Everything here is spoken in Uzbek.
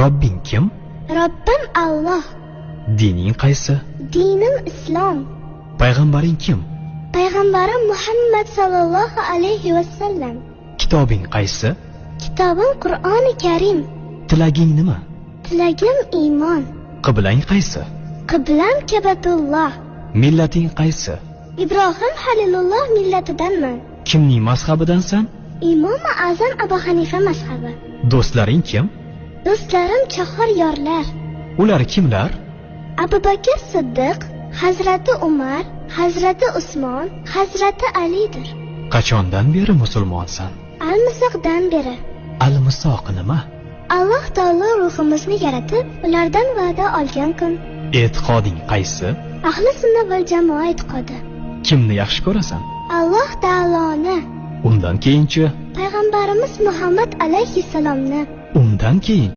Robbing kim? Robbim Alloh. Dining qaysi? Dinim Islom. Payg'ambaring kim? Payg'ambarim Muhammad sallallohu alayhi vasallam. Kitobing qaysi? Kitobim Qur'oni Karim. Tilaging nima? Tilagim iymon. Qiblang qaysi? Qiblam Kabatulloh. Millating qaysi? Ibrohim Halilulloh millatidanman. Kimning mazhabidansan? Imom Azam Abu Hanifa mazhabi. Do'stlaring kim? Do'stlarim chahor yorlar. Ular kimlar? Abu Bakr Siddiq, Hazrati Umar, Hazrati Usmon, Hazrati Alidir. Qachondan beri musulmonsan? Al-Misoqdan beri. Al-Misoq nima? Alloh taolo ruhimizni yaratib, ulardan va'da olgan kun. E'tiqoding qaysi? Ahli sunna val jamoa e'tiqodi. Kimni yaxshi ko'rasan? Alloh taoloni. Undan keyinchi? Payg'ambarimiz Muhammad alayhissalomni. Undan keyin